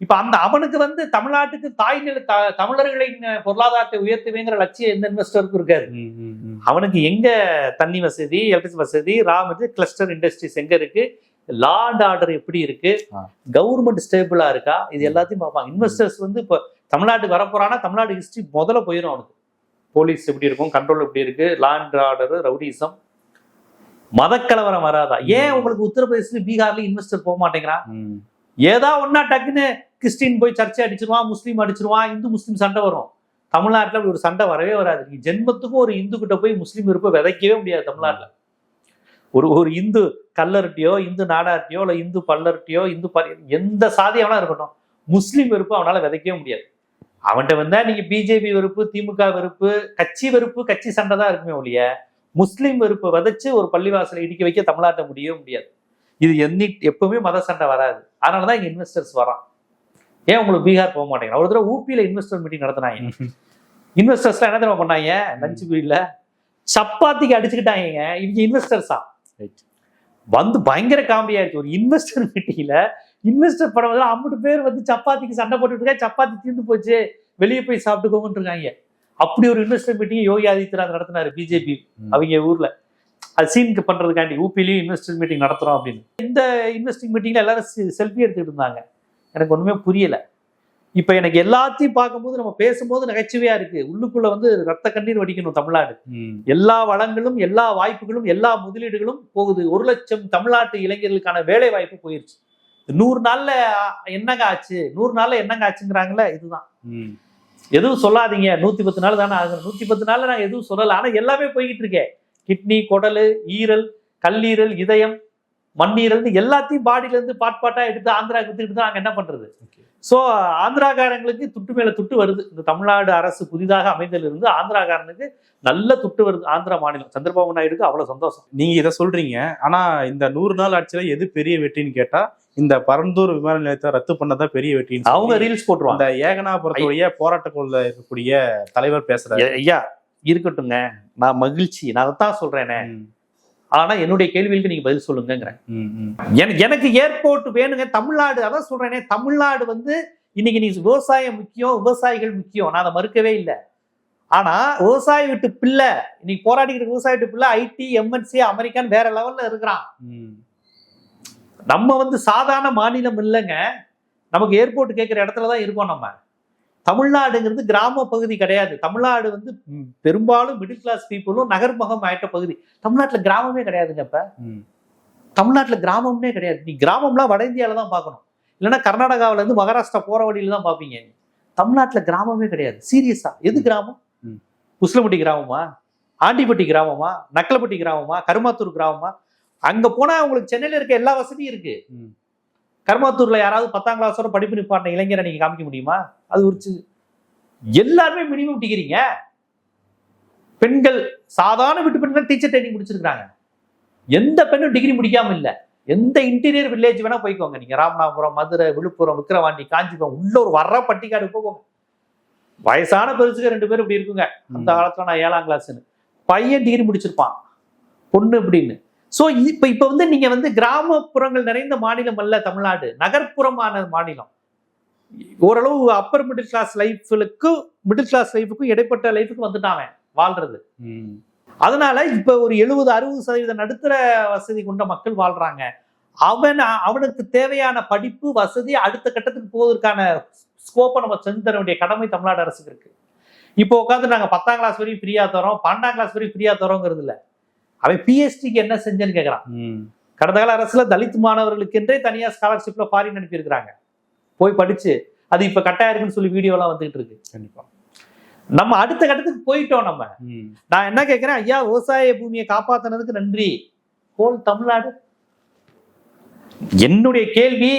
இப்ப அந்த அவனுக்கு வந்து தமிழ்நாட்டுக்கு தாய்நில தமிழர்களின் பொருளாதாரத்தை உயர்த்துவேங்கிற லட்சியம் எந்த இன்வெஸ்டருக்கும் இருக்காது. அவனுக்கு எங்க தண்ணி வசதி, எலக்ட்ரிசிட்டி வசதி, கிளஸ்டர் இண்டஸ்ட்ரீஸ் எங்க இருக்கு, லா அண்ட் ஆர்டர் எப்படி இருக்கு, கவர்மெண்ட் ஸ்டேபிளா இருக்கா, இது எல்லாத்தையும் பார்ப்பாங்க. இன்வெஸ்டர்ஸ் வந்து இப்ப தமிழ்நாட்டுக்கு வரப்போறான்னா தமிழ்நாடு ஹிஸ்டரி முதல்ல போயிடும். அவனுக்கு போலீஸ் எப்படி இருக்கும், கண்ட்ரோல் எப்படி இருக்கு, லா அண்ட் ஆர்டர், ரவுடிசம், மதக்கலவரம் வராதா? ஏன் உங்களுக்கு உத்தரப்பிரதேசத்துல பீகார்ல இன்வெஸ்டர் போக மாட்டேங்கிறான்? ஏதா ஒன்னா டக்குன்னு கிறிஸ்டின் போய் சர்ச்சை அடிச்சிருவான், முஸ்லீம் அடிச்சிருவான், இந்து முஸ்லீம் சண்டை வரும். தமிழ்நாட்டுல அப்படி ஒரு சண்டை வரவே வராது. நீங்க ஜென்மத்துக்கும் ஒரு இந்து கிட்ட போய் முஸ்லீம் இருப்ப விதைக்கவே முடியாது தமிழ்நாட்டுல. ஒரு இந்து கல்லர்ட்டியோ, இந்து நாடார்ட்டியோ, இல்ல இந்து பல்லர்ட்டியோ, இந்து எந்த சாதியவனா இருக்கட்டும், முஸ்லீம் வெறுப்பு அவனால விதைக்கவே முடியாது. அவன்கிட்ட வந்தா நீங்க பிஜேபி வெறுப்பு, திமுக வெறுப்பு, கட்சி வெறுப்பு, கட்சி சண்டை தான் இருக்குமே ஒழிய முஸ்லீம் வெறுப்பை விதைச்சு ஒரு பள்ளிவாசலை இடிக்க வைக்க தமிழ்நாட்டை முடியவே முடியாது. இது எப்பவுமே மத சண்டை வராது. அதனாலதான் இங்க இன்வெஸ்டர்ஸ் வரான். ஏன் உங்களுக்கு பீகார் போக மாட்டேங்க? ஒரு தடவை ஊபியில இன்வெஸ்டர் மீட்டிங் நடத்தினாங்க. இன்வெஸ்டர்ஸ்லாம் என்ன தெரியுமா பண்ணாங்க? லஞ்ச் பீரியட்ல சப்பாத்திக்கு அடிச்சுக்கிட்டாங்க. இவங்க இன்வெஸ்டர்ஸா வந்து பயங்கர காமெடி ஆயிடுச்சு. ஒரு இன்வெஸ்டர் மீட்டிங்ல இன்வெஸ்டர் படம் அம்பது பேர் வந்து சப்பாத்திக்கு சண்டை போட்டுட்டு இருக்காங்க. சப்பாத்தி தீர்ந்து போச்சு, வெளியே போய் சாப்பிட்டுக்கோங்கன்னு இருக்காங்க. அப்படி ஒரு investor meeting Yogi Adityanath நடத்தினாரு BJP அவங்க ஊர்ல. அது சீனுக்கு பண்றதுக்காண்டி ஊபிலையும் இன்வெஸ்டர் மீட்டிங் நடத்துறோம் அப்படின்னு. இந்த இன்வெஸ்டிங் மீட்டிங்ல எல்லாரும் செல்ஃபி எடுத்துக்கிட்டு இருந்தாங்க. எனக்கு ஒண்ணுமே புரியல. இப்ப எனக்கு எல்லாத்தையும் பார்க்கும்போது நம்ம பேசும்போது நகைச்சுவையா இருக்கு. உள்ளுக்குள்ள வந்து ரத்த கண்ணீர் வடிக்கணும். தமிழ்நாடு எல்லா வளங்களும், எல்லா வாய்ப்புகளும், எல்லா முதலீடுகளும் போகுது. 1 லட்சம் தமிழ்நாட்டு இளைஞர்களுக்கான வேலை வாய்ப்பு போயிருச்சு. 100 நாள்ல என்னங்க ஆச்சு, 100 நாள்ல என்னங்க ஆச்சுங்கிறாங்களே, இதுதான். எதுவும் சொல்லாதீங்க, 110 நாள் தானே ஆகுது. 110 நாள்ல நாங்க எதுவும் சொல்லல. ஆனா எல்லாமே போய்கிட்டு இருக்கேன். கிட்னி, குடலு, ஈரல், கல்லீரல், இதயம், மண்ணீரல் எல்லாத்தையும் பாடியில இருந்து பாட்டா எடுத்து ஆந்திராவுக்கு வித்துக்கிட்டு தான் நாங்க என்ன பண்றது? சோ ஆந்திராக்காரங்களுக்கு துட்டு மேல துட்டு வருது. இந்த தமிழ்நாடு அரசு புதிதாக அமைந்ததில் இருந்து ஆந்திராக்காரனுக்கு நல்ல துட்டு வருது. ஆந்திரா மாநிலம் சந்திரபாபு நாயுடுக்கு அவ்வளவு சந்தோஷம். நீங்க இதை சொல்றீங்க. ஆனா இந்த 100 நாள் ஆட்சியில எது பெரிய வெற்றின்னு கேட்டா இந்த பரந்தூர் விமான நிலையத்தை ரத்து பண்ணதான் பெரிய வெற்றின்னு அவங்க ரீல்ஸ் போட்டுருவாங்க. அந்த ஏகனாபுரத்துடைய போராட்டக்குள்ள இருக்கக்கூடிய தலைவர் பேசுறாரு. ஐயா இருக்கட்டுங்க, நான் மகிழ்ச்சி, நான் அதைத்தான் சொல்றேனே. ஆனா என்னுடைய கேள்விகளுக்கு நீங்க பதில் சொல்லுங்கிறேன். எனக்கு ஏர்போர்ட் வேணுங்க. தமிழ்நாடு, அதான் சொல்றேனே, தமிழ்நாடு வந்து இன்னைக்கு நீ விவசாயம் முக்கியம், விவசாயிகள் முக்கியம், நான் அதை மறுக்கவே இல்லை. ஆனா விவசாய வீட்டு பிள்ளை இன்னைக்கு போராடிக்கிற விவசாய வீட்டு பிள்ளை ஐடி, எம்என்சி, அமெரிக்கான்னு வேற லெவல்ல இருக்கிறான். நம்ம வந்து சாதாரண மாநிலம் இல்லைங்க. நமக்கு ஏர்போர்ட் கேட்கிற இடத்துலதான் இருக்கோம். நம்ம தமிழ்நாடுங்கிறது கிராம பகுதி கிடையாது. தமிழ்நாடு வந்து பெரும்பாலும் மிடில் கிளாஸ் பீப்புளும் நகர்முகம் ஆயிட்ட பகுதி. தமிழ்நாட்டுல கிராமமே கிடையாதுங்க. இப்ப தமிழ்நாட்டுல கிராமமே கிடையாது. நீ கிராமம்லாம் வட இந்தியாவில தான் பார்க்கணும், இல்லைன்னா கர்நாடகாவில இருந்து மகாராஷ்டிரா போற வழியில தான் பார்ப்பீங்க. தமிழ்நாட்டுல கிராமமே கிடையாது. சீரியஸா. எது கிராமம்? உஸ்லம்பட்டி கிராமமா, ஆண்டிப்பட்டி கிராமமா, நக்கலப்பட்டி கிராமமா, கருமாத்தூர் கிராமமா? அங்க போனா உங்களுக்கு சென்னையில இருக்க எல்லா வசதியும் இருக்கு. கருமாத்தூர்ல யாராவது 10ஆம் கிளாஸோட படிப்பு நிப்பாட்டின இளைஞரை நீங்க காமிக்க முடியுமா? அது ஒரு எல்லாருமே மினிமம் டிகிரிங்க. பெண்கள் சாதாரண வீட்டு பெண்கள் டீச்சர் ட்ரைனிங் முடிச்சிருக்காங்க. எந்த பெண்ணும் டிகிரி முடிக்காம இல்ல. எந்த இன்டீரியர் வில்லேஜ் வேணா போய்க்கோங்க நீங்க. ராமநாதபுரம், மதுரை, விழுப்புரம், விக்கிரவாண்டி, காஞ்சிபுரம், உள்ள ஒரு வர்ற பட்டிக்காடு போவோங்க. வயசான பெருசுக்கு 2 பேரும் இப்படி இருக்குங்க. அந்த காலத்துல நான் 7ஆம் கிளாஸ்ன்னு பையன் டிகிரி முடிச்சிருப்பான், பொண்ணு அப்படின்னு. சோ இப்ப வந்து நீங்க வந்து கிராமப்புறங்கள் நிறைந்த மாநிலம் அல்ல தமிழ்நாடு, நகர்ப்புறமான மாநிலம். ஓரளவு அப்பர் மிடில் கிளாஸ் லைஃப்லுக்கும் மிடில் கிளாஸ் லைஃபுக்கும் இடைப்பட்ட லைஃபுக்கு வந்துட்டாங்க வாழ்றது. அதனால இப்ப ஒரு 70-60% நடுத்தர வசதி கொண்ட மக்கள் வாழ்றாங்க. அவனுக்கு தேவையான படிப்பு வசதி அடுத்த கட்டத்துக்கு போவதற்கான ஸ்கோப்பை நம்ம செஞ்சு தர வேண்டிய கடமை தமிழ்நாடு அரசுக்கு இருக்கு. இப்போ உட்காந்து நாங்க 10ஆம் கிளாஸ் வரையும் ஃப்ரீயா தரோம், 12ஆம் கிளாஸ் வரையும் ஃப்ரீயா தரோங்கிறது இல்ல. அவன் பிஎஸ்டிக்கு என்ன செஞ்சேன்னு கேட்கறான். கடந்த கால அரசுல தலித் மாணவர்களுக்கு என்றே தனியா ஸ்காலர்ஷிப்ல ஃபாரின் அனுப்பி இருக்கிறாங்க, போய் படிச்சு. அது இப்ப கட்டாயம் இருக்குன்னு சொல்லி வீடியோ எல்லாம் வந்துகிட்டு இருக்கு. கண்டிப்பா நம்ம அடுத்த கட்டத்துக்கு போயிட்டோம். நம்ம நான் என்ன கேட்கிறேன், ஐயா விவசாய பூமியை காப்பாத்தினதுக்கு நன்றி, ஹோல் தமிழ்நாடு. என்னுடைய கேள்வி,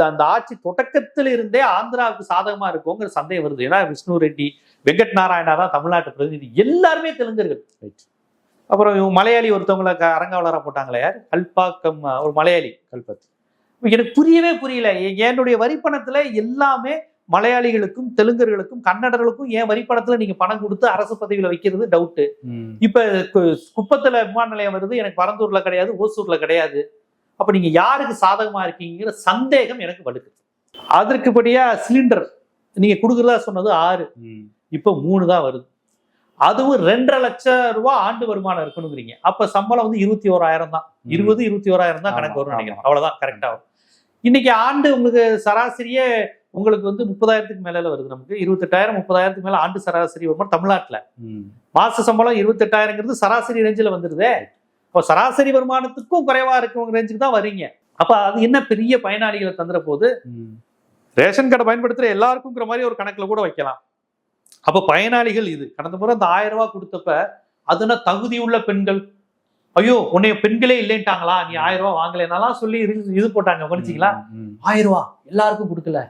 அந்த ஆட்சி தொடக்கத்தில் இருந்தே ஆந்திராவுக்கு சாதகமா இருக்குங்கிற சந்தேகம் வருது. ஏன்னா விஷ்ணு ரெட்டி, வெங்கட் நாராயணா தான் தமிழ்நாட்டு பிரதிநிதி, எல்லாருமே தெலுங்கர்கள். அப்புறம் மலையாளி ஒருத்தவங்களை அரங்காவலரா போட்டாங்களே, யார், கல்பாக்கம், ஒரு மலையாளி, கல்பத். எனக்கு புரியவே புரியல. என்னுடைய வரிப்பணத்துல எல்லாமே மலையாளிகளுக்கும் தெலுங்கர்களுக்கும் கன்னடர்களுக்கும் ஏன் வரிப்பணத்துல நீங்க பணம் கொடுத்து அரசு பதவியில வைக்கிறது டவுட்டு. இப்ப குப்பத்துல விமான நிலையம் வருது, எனக்கு பரந்தூர்ல கிடையாது, ஓசூர்ல கிடையாது. அப்ப நீங்க யாருக்கு சாதகமா இருக்கீங்கிற சந்தேகம் எனக்கு வலுக்குது. அதற்குபடியா சிலிண்டர் நீங்க கொடுக்குறதா சொன்னது 6, இப்ப 3 தான் வருது. அதுவும் 2.5 லட்சம் ரூபாய் ஆண்டு வருமானம் இருக்கணுங்கிறீங்க. அப்ப சம்பளம் வந்து 21,000 தான், 20-21,000 தான் கணக்கு வரும் நினைக்கிறேன். அவ்வளவுதான் கரெக்டா வரும். இன்னைக்கு ஆண்டு உங்களுக்கு சராசரியே உங்களுக்கு வந்து 30,000க்கு மேல வருது. நமக்கு 28,000-30,000க்கு மேல ஆண்டு சராசரி வருமானம் தமிழ்நாட்டுல. மாச சம்பளம் 28,000ங்கிறது சராசரி ரேஞ்சில் வந்துருதே. இப்போ சராசரி வருமானத்துக்கும் குறைவா இருக்கும் ரேஞ்சுக்கு தான் வரீங்க. அப்ப அது என்ன பெரிய பயனாளிகளை தந்துற போது, ரேஷன் கார்டை பயன்படுத்துற எல்லாருக்குங்கிற மாதிரி ஒரு கணக்குல கூட வைக்கலாம். அப்ப பயனாளிகள் இது. கடந்த முறை அந்த 1000 ரூபாய் கொடுத்தப்ப அதுனா தகுதி உள்ள பெண்கள், ஐயோ உன்னைய பெண்களே இல்லைன்ட்டாங்களா, நீ 1000 ரூபாய் வாங்கலாம் சொல்லி இது போட்டாங்க. கவனிச்சிங்களா? 1000 ரூபாய் எல்லாருக்கும் கொடுக்கல,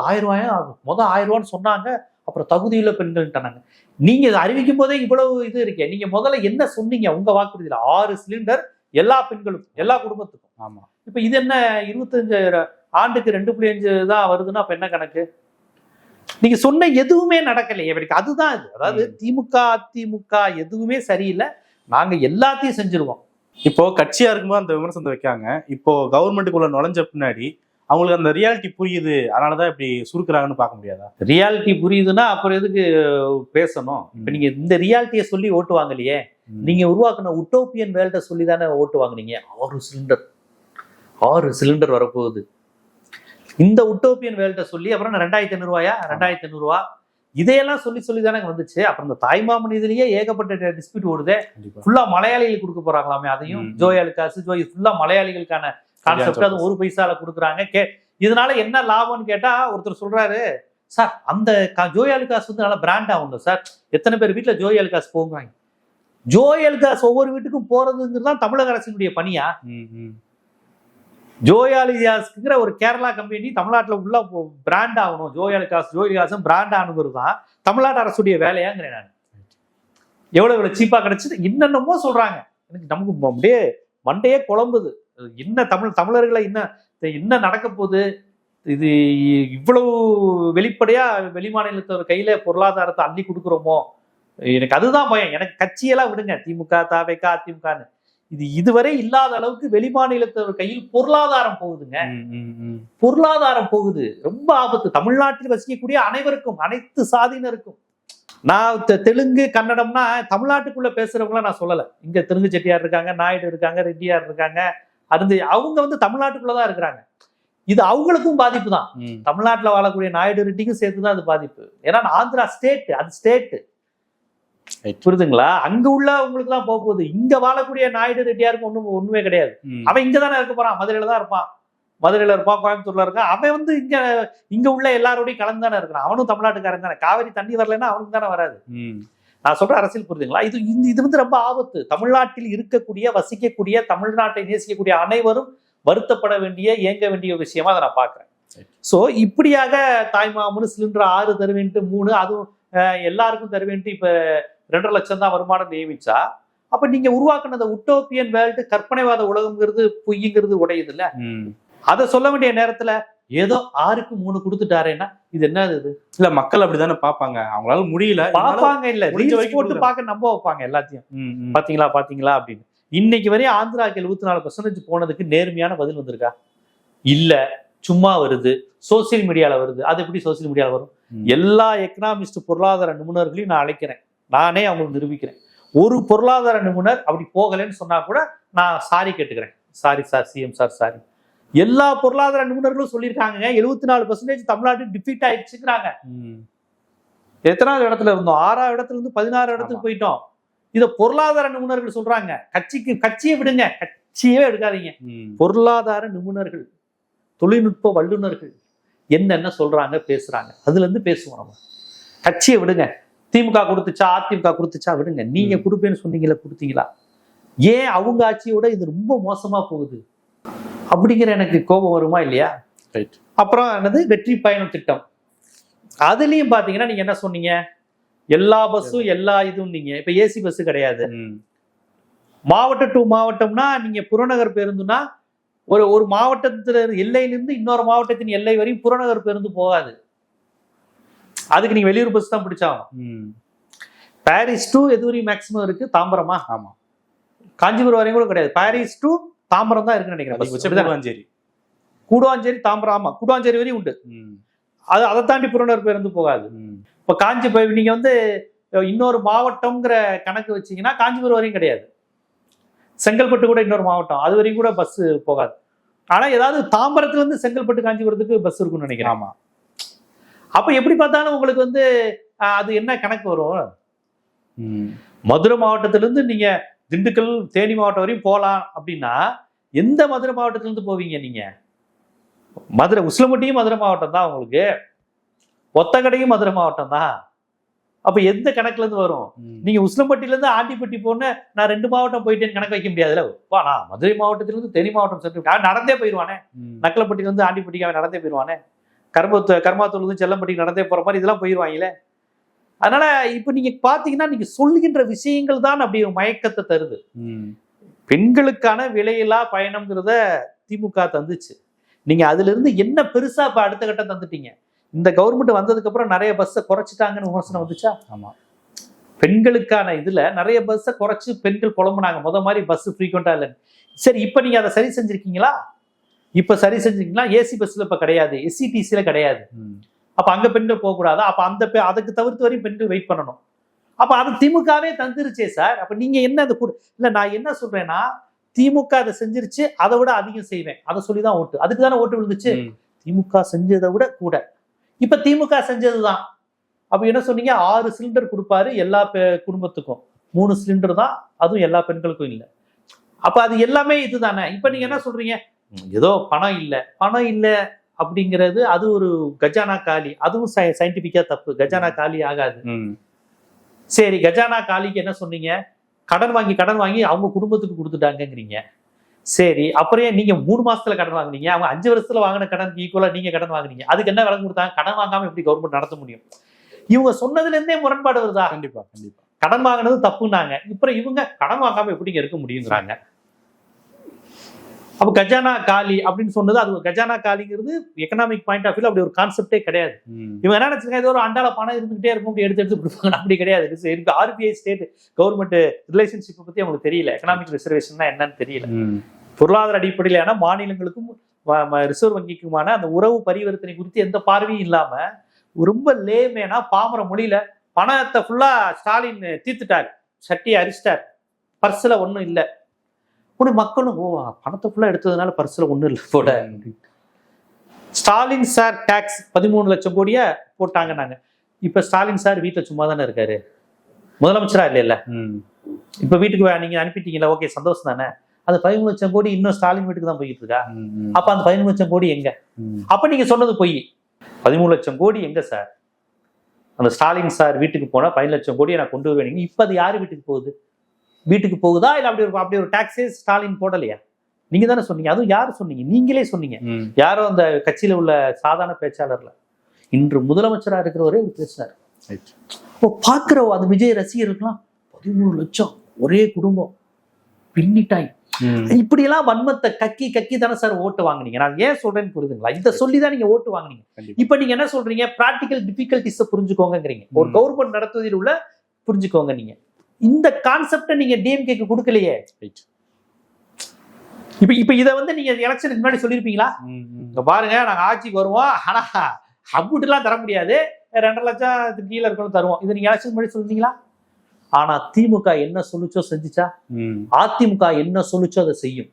1000 ரூபாயா முதல் 1000 ரூபான்னு சொன்னாங்க, அப்புறம் தகுதியுள்ள பெண்கள்ட்டாங்க. நீங்க இதை அறிவிக்கும் போதே இவ்வளவு இது இருக்கே. நீங்க முதல்ல என்ன சொன்னீங்க உங்க வாக்குறுதியில? 6 சிலிண்டர் எல்லா பெண்களுக்கும், எல்லா குடும்பத்துக்கும். ஆமா. இப்ப இது என்ன 25 ஆண்டுக்கு 2.5 தான் வருதுன்னா அப்ப என்ன கணக்கு? நீங்க சொன்ன எதுவுமே நடக்கலையே. அதுதான் இது. அதாவது திமுக அதிமுக எதுவுமே சரியில்லை, நாங்க எல்லாத்தையும் செஞ்சிருவோம். இப்போ கட்சியா இருக்கும்போது அந்த விமர்சனத்தை வைக்காங்க, இப்போ கவர்மெண்ட்டுக்குள்ள நுழைஞ்ச பின்னாடி அவங்களுக்கு அந்த ரியாலிட்டி புரியுது, அதனாலதான் இப்படி சுருக்குறாங்கன்னு பார்க்க முடியாதா? ரியாலிட்டி புரியுதுன்னா அப்புறம் எதுக்கு பேசணும்? இப்ப நீங்க இந்த ரியாலிட்டியை சொல்லி ஓட்டு வாங்கலையே, நீங்க உருவாக்குன உட்டோப்பியன் வேல்ட சொல்லி தானே ஓட்டு வாங்கினீங்க. 6 சிலிண்டர் வரப்போகுது. இந்த உட்டோப்பியன் வேல்ட சொல்லி அப்புறம் 2,500 ரூபாயா, 2,500 ரூபா இதையெல்லாம் சொல்லி தானே வந்துச்சு. அப்புறம் இந்த தாய்மாமன் இதுலயே ஏகப்பட்ட டிஸ்பியூட் ஓடுதே. ஃபுல்லா மலையாளிகள் கொடுக்க போறாங்களாமே, அதையும் ஜோயாலுக்காசு ஃபுல்லா மலையாளிகளுக்கான கான்செப்ட். அது 1 பைசால கொடுக்குறாங்க. இதனால என்ன லாபம்னு கேட்டா ஒருத்தர் சொல்றாரு, சார் அந்த ஜோயாலுக்காஸ் வந்து நல்லா பிராண்ட் ஆகணும் சார், எத்தனை பேர் வீட்டுல ஜோயாலுக்காஸ் போகிறாங்க. ஜோயாலுக்காஸ் ஒவ்வொரு வீட்டுக்கும் போறதுங்கிறது தான் தமிழக அரசினுடைய பணியா? ஜோயாலுக்காஸ்ங்கிற ஒரு கேரளா கம்பெனி தமிழ்நாட்டுல உள்ள பிராண்ட் ஆகணும், ஜோயாலுக்காஸும் பிராண்ட் ஆகணுங்கிறது தான் தமிழ்நாடு அரசுடைய வேலையாங்கிறேன் நான். எவ்வளவு சீப்பா கிடைச்சது என்னென்னமோ சொல்றாங்க. எனக்கு நமக்கு அப்படியே மண்டையே குழம்புது. என்ன தமிழர்களை என்ன நடக்க போகுது? இது இவ்வளவு வெளிப்படையா வெளிமாநிலத்தோட கையில பொருளாதாரத்தை அள்ளி கொடுக்குறோமோ, எனக்கு அதுதான் பயம். எனக்கு கட்சியெல்லாம் விடுங்க, திமுக தவேக அதிமுகன்னு, இது இதுவரை இல்லாத அளவுக்கு வெளிமாநிலத்தோட கையில் பொருளாதாரம் போகுதுங்க. பொருளாதாரம் போகுது, ரொம்ப ஆபத்து. தமிழ்நாட்டில் வசிக்கக்கூடிய அனைவருக்கும், அனைத்து சாதியினருக்கும். நான் தெலுங்கு கன்னடம்னா தமிழ்நாட்டுக்குள்ள பேசுறவங்கள நான் சொல்லலை. இங்க தெலுங்கு செட்டியார் இருக்காங்க, நாயுடு இருக்காங்க, ரெட்டியார் இருக்காங்க, அவங்க வந்து தமிழ்நாட்டுக்குள்ளதான் இருக்கிறாங்க. இது அவங்களுக்கும் பாதிப்பு தான். தமிழ்நாட்டுல வாழக்கூடிய நாயுடு ரெட்டிக்கும் சேர்த்துதான் அது பாதிப்பு. ஏன்னா ஆந்திரா ஸ்டேட், அது ஸ்டேட், புரியுதுங்களா? அங்க உள்ள உங்களுக்கு தான் போக போகுது. இங்க வாழக்கூடிய நாயுடு ரெட்டியாருக்கு ஒண்ணுமே கிடையாது. அவன் இங்கதானே இருக்க போறான், மதுரையில தான் இருப்பான், கோயம்புத்தூர்ல இருக்கான். அவன் வந்து இங்க உள்ள எல்லாரோடையும் கலந்து தானே இருக்கிறான். அவனும் தமிழ்நாட்டுக்காரன் தானே. காவிரி தண்ணி வரலன்னா அவனுக்கு தானே வராது. நான் சொல்ற அரசியல் புரியுதுங்களா? இது வந்து ரொம்ப ஆபத்து. தமிழ்நாட்டில் இருக்கக்கூடிய வசிக்கக்கூடிய தமிழ்நாட்டை நேசிக்கக்கூடிய அனைவரும் வருத்தப்பட வேண்டிய ஏங்க வேண்டிய விஷயமா அதை நான் பார்க்கிறேன். ஸோ இப்படியாக தாய்மாமனு சிலிண்டர் 6 தருவேன்ட்டு 3 அதுவும் எல்லாருக்கும் தருவேன்ட்டு இப்ப 2.5 லட்சம் தான் வருமானம் நியமிச்சா, அப்ப நீங்க உருவாக்குன உட்டோப்பியன் வேர்ல்டு கற்பனைவாத உலகம்ங்கிறது பொய்யுங்கிறது உடையுது இல்ல. அதை சொல்ல வேண்டிய நேரத்துல ஏதோ 6க்கு 3 கொடுத்துட்டாரேன்னா இது என்னது? இது இல்ல மக்கள் அப்படித்தானே பாப்பாங்க, அவங்களால முடியல பாப்பாங்க, இல்ல ரீல்ஸ் போட்டு பார்க்க நம்ப வைப்பாங்க எல்லாத்தையும். பாத்தீங்களா பாத்தீங்களா அப்படின்னு. இன்னைக்கு வரையும் ஆந்திராக்கு 74% போனதுக்கு நேர்மையான பதில் வந்திருக்கா? இல்ல, சும்மா வருது, சோசியல் மீடியால வருது. அது எப்படி சோசியல் மீடியால வரும்? எல்லா எக்கனாமிஸ்ட் பொருளாதார நிபுணர்களையும் நான் அழைக்கிறேன், நானே அவங்களுக்கு நிரூபிக்கிறேன். ஒரு பொருளாதார நிபுணர் அப்படி போகலன்னு சொன்னா கூட நான் சாரி கேட்டுக்கிறேன், sorry sir, CM sir sorry. எல்லா பொருளாதார நிபுணர்களும் சொல்லியிருக்காங்க 74% தமிழ்நாட்டில் டிஃபீட் ஆயிடுச்சுங்கிறாங்க. எத்தனாவது இடத்துல இருந்தோம்? 6வது இடத்துல இருந்து 16 இடத்துக்கு போயிட்டோம். இத பொருளாதார நிபுணர்கள் சொல்றாங்க. கட்சியை விடுங்க, கட்சியே எடுக்காதீங்க. பொருளாதார நிபுணர்கள், தொழில்நுட்ப வல்லுநர்கள் என்னென்ன சொல்றாங்க பேசுறாங்க, அதுல இருந்து பேசுவோம். நம்ம கட்சியை விடுங்க. திமுக கொடுத்துச்சா அதிமுக கொடுத்துச்சா விடுங்க. நீங்க கொடுப்பேன்னு சொன்னீங்களா, கொடுத்தீங்களா? ஏன் அவங்க ஆட்சியோட இது ரொம்ப மோசமா போகுது அப்படிங்கிற எனக்கு கோபம் வருமா இல்லையா? அப்புறம் என்னது வெற்றி பயணம் திட்டம், அதுலயும் பாத்தீங்கன்னா நீங்க என்ன சொன்னீங்க? எல்லா பஸ்ஸும் எல்லா இதுவும் நீங்க இப்ப ஏசி பஸ் கிடையாது. மாவட்டம் டு மாவட்டம்னா நீங்க புறநகர் பேருந்துனா ஒரு மாவட்டத்துல எல்லையிலிருந்து இன்னொரு மாவட்டத்தின் எல்லை வரையும் புறநகர் பேருந்து போகாது. அதுக்கு நீங்க வெளியூர் பஸ் தான் பிடிச்சாகும். பாரிஸ் டு எது வரையும் மேக்சிமம் இருக்கு? தாம்பரமா? ஆமா. காஞ்சிபுரம் வரையும் கூட கிடையாது. பாரிஸ் டு தாம்பரம் தான் இருக்குன்னு நினைக்கிறேன். கூடுவாஞ்சேரி தாம்பரம், ஆமா கூடுவாஞ்சேரி வரையும் உண்டு. அதை தாண்டி புறநகர் பேருந்து போகாது. இப்ப காஞ்சிபுரம் நீங்க வந்து இன்னொரு மாவட்டம்ங்கிற கணக்கு வச்சீங்கன்னா காஞ்சிபுரம் வரையும் கிடையாது. செங்கல்பட்டு கூட இன்னொரு மாவட்டம், அது வரையும் கூட பஸ் போகாது. ஆனா ஏதாவது தாம்பரத்துல இருந்து செங்கல்பட்டு காஞ்சிபுரத்துக்கு பஸ் இருக்கும்னு நினைக்கிறேன். ஆமா. அப்ப எப்படி பார்த்தாலும் உங்களுக்கு வந்து அது என்ன கணக்கு வரும்? மதுரை மாவட்டத்திலிருந்து நீங்க திண்டுக்கல் தேனி மாவட்டம் வரையும் போகலாம் அப்படின்னா எந்த மதுரை மாவட்டத்துல இருந்து போவீங்க நீங்க? மதுரை உசிலம்பட்டியும் மதுரை மாவட்டம் தான், உங்களுக்கு ஒத்தக்கடையும் மதுரை மாவட்டம் தான். அப்ப எந்த கணக்குல இருந்து வரும்? நீங்க உசிலம்பட்டியில இருந்து ஆண்டிப்பட்டி போன நான் 2 மாவட்டம் போயிட்டேன்னு கணக்கு வைக்க முடியாதுல்ல. நான் மதுரை மாவட்டத்தில இருந்து தேனி மாவட்டம் சென்று நடந்தே போயிடுவானே. நக்கலப்பட்டியில இருந்து ஆண்டிப்பட்டிக்கு அவன் நடந்தே போயிடுவானே. கர்மாத்தூர்ல இருந்து செல்லம்பட்டிக்கு நடந்தே போற மாதிரி இதெல்லாம் போயிடுவாங்களே. அதனால இப்ப நீங்க பாத்தீங்கன்னா நீங்க சொல்லுகின்ற விஷயங்கள் தான் அப்படி மயக்கத்தை தருது. பெண்களுக்கான விலையில்லா பயணம்ங்கிறத திமுக தந்துச்சு. நீங்க அதுல இருந்து என்ன பெருசா இப்ப அடுத்த கட்டம் தந்துட்டீங்க? இந்த கவர்மெண்ட் வந்ததுக்கு அப்புறம் நிறைய பஸ்ஸை குறைச்சிட்டாங்கன்னு விமர்சனம் வந்துச்சா? ஆமா. பெண்களுக்கான இதுல நிறைய பஸ்ஸை குறைச்சு பெண்கள் புலம்புனாங்க, முத மாதிரி பஸ் ஃப்ரீக்வெண்டா இல்லைன்னு. சரி, இப்ப நீங்க அதை சரி செஞ்சிருக்கீங்களா? இப்ப சரி செஞ்சிருக்கீங்களா? ஏசி பஸ்ல இப்ப கிடையாது, எஸ்சிடிசில கிடையாது. அப்ப அங்க பெண்கள் போகக்கூடாது. அப்ப அதுக்கு தவிர்த்து வரையும் பெண்கள் வெயிட் பண்ணணும். அப்ப அது திமுகவே தந்துருச்சே சார். அப்ப நீங்க என்ன அந்த இல்ல, நான் என்ன சொல்றேன்னா திமுக அதை செஞ்சிருச்சு, அதை விட அதிகம் செய்வேன், அதை சொல்லிதான் ஓட்டு. அதுக்கு தானே ஓட்டு விழுந்துச்சு. திமுக செஞ்சதை விட கூட இப்ப திமுக செஞ்சதுதான். அப்ப என்ன சொன்னீங்க? 6 சிலிண்டர் கொடுப்பாரு எல்லா குடும்பத்துக்கும், 3 சிலிண்டர் தான், அதுவும் எல்லா பெண்களுக்கும் இல்லை. அப்ப அது எல்லாமே இதுதானே. இப்ப நீங்க என்ன சொல்றீங்க? ஏதோ பணம் இல்லை அப்படிங்கிறது அது ஒரு கஜானா காலி. அதுவும் சயின்டிபிக்கா தப்பு. கஜானா காலி ஆகாது. சரி, கஜானா காலிக்கு என்ன சொன்னீங்க? கடன் வாங்கி அவங்க குடும்பத்துக்கு கொடுத்துட்டாங்கிறீங்க. சரி, அப்புறம் நீங்க 3 மாசத்துல கடன் வாங்குனீங்க, அவங்க 5 வருஷத்துல வாங்கின கடன் ஈக்குவலா நீங்க கடன் வாங்குனீங்க. அதுக்கு என்ன விலை கொடுத்தாங்க? கடன் வாங்காம எப்படி கவர்மெண்ட் நடத்த முடியும்? இவங்க சொன்னதுல இருந்தே முரண்பாடு வருதா? கண்டிப்பா. கடன் வாங்கினது தப்புனாங்க, அப்புறம் இவங்க கடன் வாங்காம எப்படிங்க இருக்க முடியுங்கிறாங்க. அப்ப கஜானா காலி அப்படின்னு சொன்னது, அது கஜானா காலிங்கிறது எக்கனாமிக் பாயிண்ட் ஆஃப் வியூல அப்படி ஒரு கான்செப்டே கிடையாது. இவங்க என்ன நினைச்சிருக்காங்க? ஏதோ ஒரு அண்டால பணம் இருந்துகிட்டே இருக்கும், அப்படி எடுத்து கொடுப்பாங்க. அப்படி கிடையாது. இருக்கு ஆர்பிஐ ஸ்டேட் கவர்மெண்ட் ரிலேஷன்ஷிப் பத்தி அவங்களுக்கு தெரியல. எக்கனாமிக் ரிசர்வேஷன் என்னன்னு தெரியல. பொருளாதார அடிப்படையிலான மாநிலங்களுக்கும் ரிசர்வ் வங்கிக்குமான அந்த உறவு பரிவர்த்தனை குறித்து எந்த பார்வையும் இல்லாம ரொம்ப லேமேனா பாமர மொழியில பணத்தை ஃபுல்லா ஸ்டாலின் தீர்த்துட்டாரு, சட்டியை அரிச்சிட்டார், பர்ஸ்ல ஒன்றும் இல்லை. உடனே மக்களும் பணத்தை ஃபுல்லா எடுத்ததுனால பர்ஸ்ல ஒன்றும் இல்லை போட. ஸ்டாலின் சார் டாக்ஸ் 13 லட்சம் கோடிய போட்டாங்க. நாங்க இப்ப ஸ்டாலின் சார் வீட்டுல சும்மா தானே இருக்காரு, முதலமைச்சரா இல்ல. இப்ப வீட்டுக்கு நீங்க அனுப்பிட்டீங்களா? ஓகே, சந்தோஷம் தானே. அந்த 13 லட்சம் கோடி இன்னும் ஸ்டாலின் வீட்டுக்கு தான் போயிட்டு இருக்கா? அப்ப அந்த 13 லட்சம் கோடி எங்க? அப்ப நீங்க சொன்னது பொய். 13 லட்சம் கோடி எங்க சார்? அந்த ஸ்டாலின் சார் வீட்டுக்கு போனா 15 லட்சம் கோடி நான் கொண்டு வருவேன். இப்ப அது யாரு வீட்டுக்கு போகுது? வீட்டுக்கு போகுதா இல்ல அப்படி ஒரு டாக்ஸே ஸ்டாலின் போடலையா? நீங்க தானே சொன்னீங்க. அதுவும் யாரு சொன்னீங்க? நீங்களே சொன்னீங்க. யாரோ அந்த கட்சியில உள்ள சாதாரண பேச்சாளர்ல இன்று முதலமைச்சரா இருக்கிறவரே பேசினார். பாக்குற அது விஜய் ரசிகர்களுக்கெல்லாம் 13 லட்சம் ஒரே குடும்பம் பின்னிட்டாய். இப்படி எல்லாம் வன்மத்தை கக்கி கக்கி தானே சார் ஓட்டு வாங்குனீங்க. நான் ஏன் சொல்றேன்னு புரியுதுங்களா? இதை சொல்லிதான் நீங்க ஓட்டு வாங்குனீங்க. இப்ப நீங்க என்ன சொல்றீங்க? பிராக்டிகல் டிஃபிகல்டிஸ் புரிஞ்சுக்கோங்கிறீங்க. ஒரு கவர்மெண்ட் நடத்துவதில் உள்ள புரிஞ்சுக்கோங்க. நீங்க இந்த கான்செப்டை நீங்க டிஎம்கேக்கு கொடுக்கலையே. இப்ப இதை நீங்க எலெக்ஷனுக்கு முன்னாடி சொல்லிருப்பீங்களா? பாருங்க நாங்க ஆட்சிக்கு வருவோம், ஆனா அப்படிலாம் தர முடியாது, 2.5 லட்சம் கீழே இருக்கணும் தருவோம். இதை நீங்க எலெக்ஷன் முன்னாடி சொல்லுவீங்களா? ஆனா திமுக என்ன சொல்லுச்சோ செஞ்சுச்சா? அதிமுக என்ன சொல்லுச்சோ அதை செய்யும்.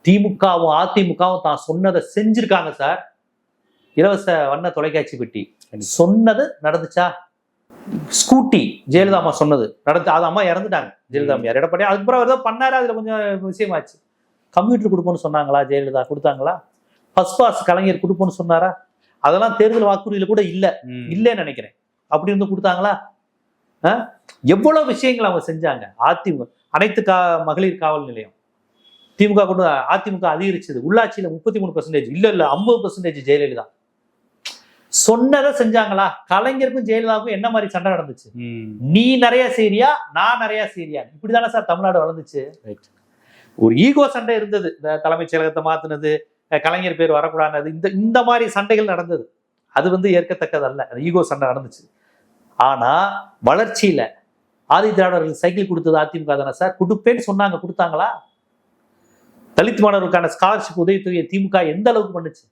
திமுகவும் அதிமுகவும் தான் சொன்னதை செஞ்சிருக்காங்க சார். இலவச வண்ண தொலைக்காட்சி பெட்டி சொன்னது நடந்துச்சா? ஸ்கூட்டி ஜெயலலிதா அம்மா சொன்னது நடந்து, அது அம்மா இறந்துட்டாங்க ஜெயலலிதா அம்மையார். எடப்பாடி அதுக்கப்புறம் ஏதோ பண்ணாரு, அதுல கொஞ்சம் விஷயமாச்சு. கம்ப்யூட்டர் கொடுப்போம்னு சொன்னாங்களா? ஜெயலலிதா கொடுத்தாங்களா? ஃபர்ஸ்ட் பாஸ் கலைஞர் கொடுப்போம்னு சொன்னாரா? அதெல்லாம் தேர்தல் வாக்குறுதியில கூட இல்லைன்னு நினைக்கிறேன். அப்படி இருந்து கொடுத்தாங்களா? எவ்வளவு விஷயங்கள் அவங்க செஞ்சாங்க. அதிமுக அனைத்து மகளிர் காவல் நிலையம் திமுக கொண்டு அதிமுக அதிகரிச்சது. உள்ளாட்சியில 33% இல்ல 50% ஜெயலலிதா சொன்னதை செஞ்சாங்களா? கலைஞருக்கும் ஜெயலலிதாவுக்கும் என்ன மாதிரி சண்டை நடந்துச்சு? நீ நிறைய செய்றியா, நான் நிறைய செய்றியா? இப்படிதானே சார் தமிழ்நாடு வளர்ந்துச்சு. ஒரு ஈகோ சண்டை இருந்தது. இந்த தலைமைச் செயலகத்தை மாத்தினது, கலைஞர் பேர் வரக்கூடாது, இந்த மாதிரி சண்டைகள் நடந்தது. அது ஏற்கத்தக்கதல்ல. ஈகோ சண்டை நடந்துச்சு. ஆனா வளர்ச்சியில ஆதி திராவிடர்களுக்கு சைக்கிள் கொடுத்தது அதிமுக தானே சார். கொடுப்பேன்னு சொன்னாங்க, கொடுத்தாங்களா? தலித் மாணவர்களுக்கான ஸ்காலர்ஷிப் உதவித்தொகையை திமுக எந்த அளவுக்கு பண்ணுச்சு?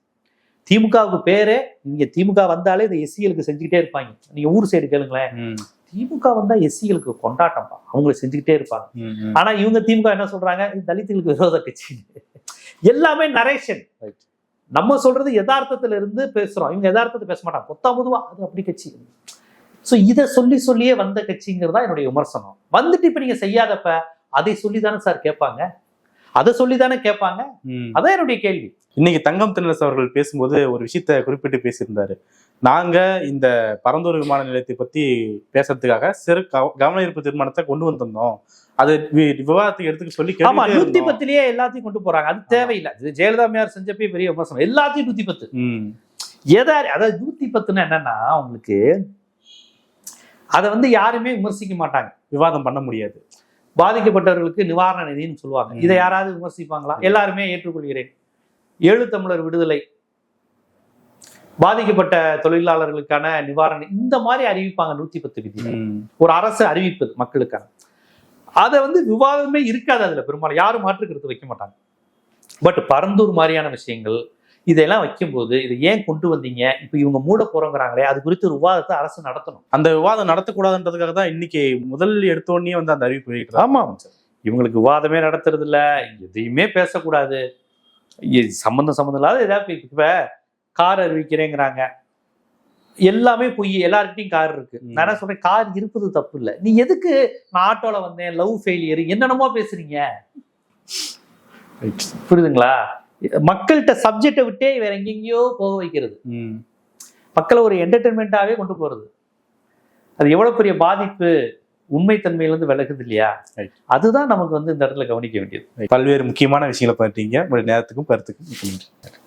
திமுகவுக்கு பேரே, நீங்க திமுக வந்தாலே இந்த எஸ்சிகளுக்கு செஞ்சுக்கிட்டே இருப்பாங்க. நீங்க ஊர் சைடு கேளுங்களேன், திமுக வந்தா எஸ்சிகளுக்கு கொண்டாட்டம்பா, அவங்களை செஞ்சுக்கிட்டே இருப்பாங்க. ஆனா இவங்க திமுக என்ன சொல்றாங்க? தலித்துகளுக்கு விரோத கட்சி. எல்லாமே நரேஷன். நம்ம சொல்றது யதார்த்தத்துல இருந்து பேசுறோம், இவங்க யதார்த்தத்தை பேச மாட்டாங்க. பொதுவா அது அப்படி கட்சி. சோ இதை சொல்லியே வந்த கட்சிங்கிறதா என்னுடைய விமர்சனம். வந்துட்டு இப்ப நீங்க செய்யாதப்ப அதை சொல்லிதானே சார் கேட்பாங்க, அதை சொல்லிதானே கேட்பாங்க. அதான் என்னுடைய கேள்வி. இன்னைக்கு தங்கம் தென்னரசு அவர்கள் பேசும்போது ஒரு விஷயத்த குறிப்பிட்டு பேசியிருந்தாரு. நாங்க இந்த பரந்தூர் விமான நிலையத்தை பத்தி பேசுறதுக்காக சிறு கவன ஈர்ப்பு தீர்மானத்தை கொண்டு வந்திருந்தோம். அது விவாதத்துக்கு எடுத்துக்க சொல்லி 110 எல்லாத்தையும் கொண்டு போறாங்க. அது தேவையில்லை. ஜெயலலிதா அம்மையார் செஞ்சப்பே பெரிய விமர்சனம். எல்லாத்தையும் 110 அதாவது 110 என்னன்னா உங்களுக்கு அதை யாருமே விமர்சிக்க மாட்டாங்க, விவாதம் பண்ண முடியாது. பாதிக்கப்பட்டவர்களுக்கு நிவாரண நிதினு சொல்லுவாங்க. இதை யாராவது விமர்சிப்பாங்களா? எல்லாருமே ஏற்றுக்கொள்கிறேன். 7 தமிழர் விடுதலை, பாதிக்கப்பட்ட தொழிலாளர்களுக்கான நிவாரணம், இந்த மாதிரி அறிவிப்பாங்க. 110 விதி ஒரு அரசு அறிவிப்பது மக்களுக்கான. அதை விவாதமே இருக்காது. அதுல பெரும்பாலும் யாரும் மாற்றுக்கிறது வைக்க மாட்டாங்க. பட் பரந்தூர் மாதிரியான விஷயங்கள் இதெல்லாம் வைக்கும்போது இதை ஏன் கொண்டு வந்தீங்க, இப்ப இவங்க மூட போறோங்கிறாங்களே, அது குறித்து ஒரு விவாதத்தை அரசு நடத்தணும். அந்த விவாதம் நடத்தக்கூடாதுன்றதுக்காக தான் இன்னைக்கு முதல் எடுத்தோடனே அந்த அறிவிப்பு வெளியிட்டு. ஆமா, இவங்களுக்கு விவாதமே நடத்துறது இல்ல, எதையுமே பேசக்கூடாது, சம்பந்தம் இல்லாத ஏதாவது. இப்ப கார் அறிவிக்கிறேங்கிறாங்க, எல்லாமே பொய். எல்லார்கிட்டையும் கார் இருக்கு. நான் என்ன சொல்றேன், கார் இருப்பது தப்பு இல்லை. நீ எதுக்கு நான் ஆட்டோல வந்தேன், லவ் ஃபெயிலியர், என்னென்னமோ பேசுறீங்க? புரியுதுங்களா? மக்கள்கிட்ட சப்ஜெக்டை விட்டே வேற எங்கெங்கயோ போக வைக்கிறது, மக்களை ஒரு என்டர்டைன்மெண்டாவே கொண்டு போறது. அது எவ்வளவு பெரிய பாதிப்பு உண்மைத்தன்மையிலிருந்து விலகுது இல்லையா? அதுதான் நமக்கு இந்த இடத்துல கவனிக்க வேண்டியது. பல்வேறு முக்கியமான விஷயங்களை பார்த்தீங்க. உங்களுடைய நேரத்துக்கும் கருத்துக்கும்